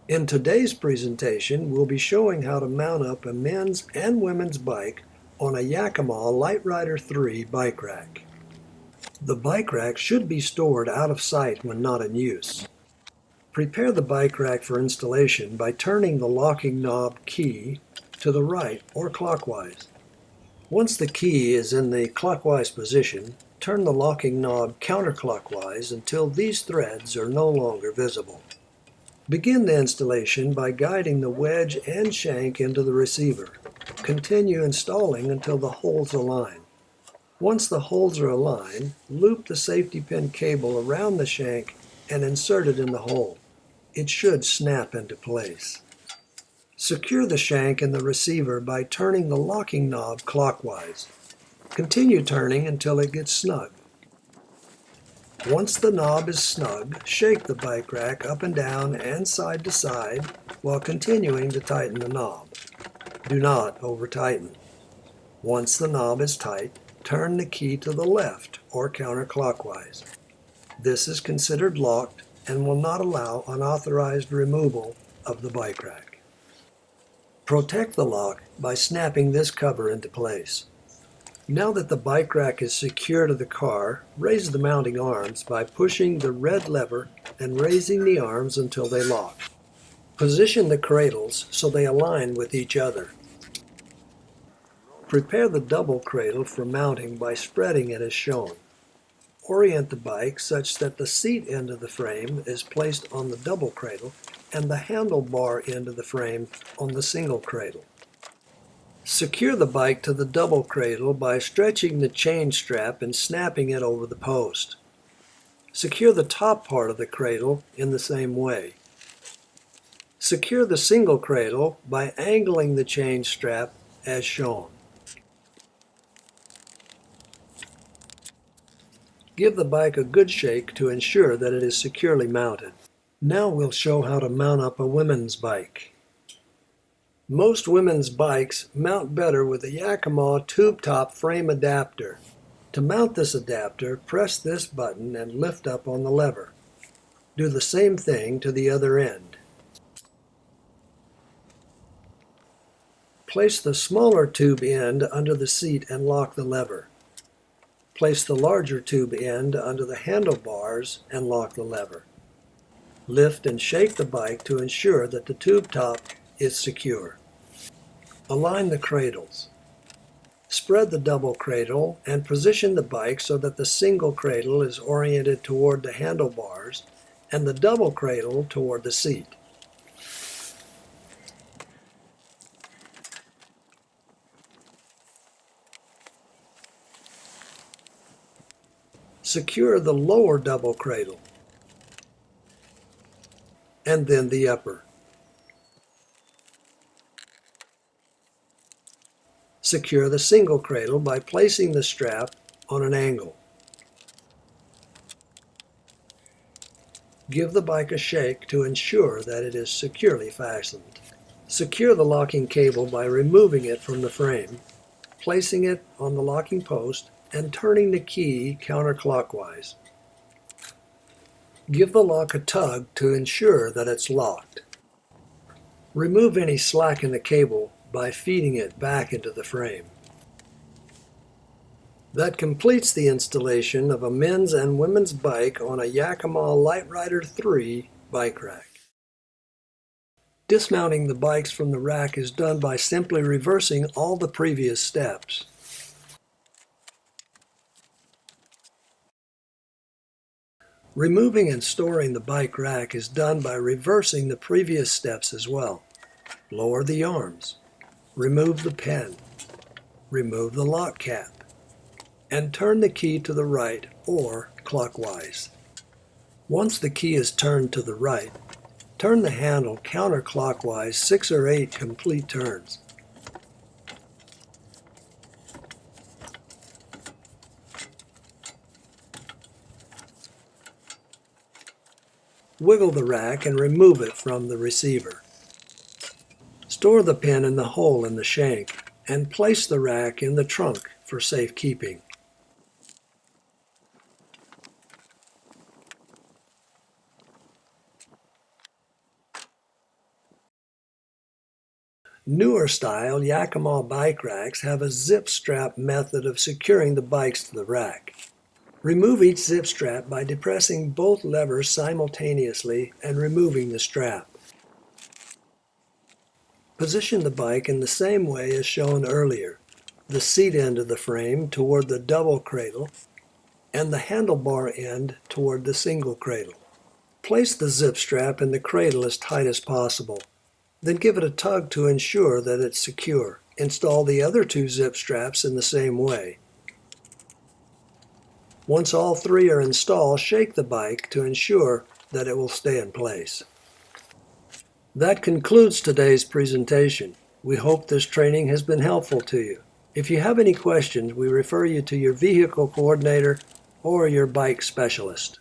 In today's presentation, we'll be showing how to mount up a men's and women's bike on a Yakima Literider 3 bike rack. The bike rack should be stored out of sight when not in use. Prepare the bike rack for installation by turning the locking knob key to the right or clockwise. Once the key is in the clockwise position, turn the locking knob counterclockwise until these threads are no longer visible. Begin the installation by guiding the wedge and shank into the receiver. Continue installing until the holes align. Once the holes are aligned, loop the safety pin cable around the shank and insert it in the hole. It should snap into place. Secure the shank in the receiver by turning the locking knob clockwise. Continue turning until it gets snug. Once the knob is snug, shake the bike rack up and down and side to side while continuing to tighten the knob. Do not over-tighten. Once the knob is tight, turn the key to the left or counterclockwise. This is considered locked and will not allow unauthorized removal of the bike rack. Protect the lock by snapping this cover into place. Now that the bike rack is secure to the car, raise the mounting arms by pushing the red lever and raising the arms until they lock. Position the cradles so they align with each other. Prepare the double cradle for mounting by spreading it as shown. Orient the bike such that the seat end of the frame is placed on the double cradle and the handlebar end of the frame on the single cradle. Secure the bike to the double cradle by stretching the chain strap and snapping it over the post. Secure the top part of the cradle in the same way. Secure the single cradle by angling the chain strap as shown. Give the bike a good shake to ensure that it is securely mounted. Now we'll show how to mount up a women's bike. Most women's bikes mount better with a Yakima tube top frame adapter. To mount this adapter, press this button and lift up on the lever. Do the same thing to the other end. Place the smaller tube end under the seat and lock the lever. Place the larger tube end under the handlebars and lock the lever. Lift and shake the bike to ensure that the tube top is secure. Align the cradles. Spread the double cradle and position the bike so that the single cradle is oriented toward the handlebars and the double cradle toward the seat. Secure the lower double cradle and then the upper. Secure the single cradle by placing the strap on an angle. Give the bike a shake to ensure that it is securely fastened. Secure the locking cable by removing it from the frame, placing it on the locking post, and turning the key counterclockwise. Give the lock a tug to ensure that it's locked. Remove any slack in the cable by feeding it back into the frame. That completes the installation of a men's and women's bike on a Yakima Literider 3 bike rack. Dismounting the bikes from the rack is done by simply reversing all the previous steps. Removing and storing the bike rack is done by reversing the previous steps as well. Lower the arms. Remove the pin. Remove the lock cap. And turn the key to the right or clockwise. Once the key is turned to the right, turn the handle counterclockwise 6 or 8 complete turns. Wiggle the rack and remove it from the receiver. Store the pin in the hole in the shank and place the rack in the trunk for safekeeping. Newer style Yakima bike racks have a zip strap method of securing the bikes to the rack. Remove each zip strap by depressing both levers simultaneously and removing the strap. Position the bike in the same way as shown earlier, the seat end of the frame toward the double cradle and the handlebar end toward the single cradle. Place the zip strap in the cradle as tight as possible. Then give it a tug to ensure that it's secure. Install the other two zip straps in the same way. Once all three are installed, shake the bike to ensure that it will stay in place. That concludes today's presentation. We hope this training has been helpful to you. If you have any questions, we refer you to your vehicle coordinator or your bike specialist.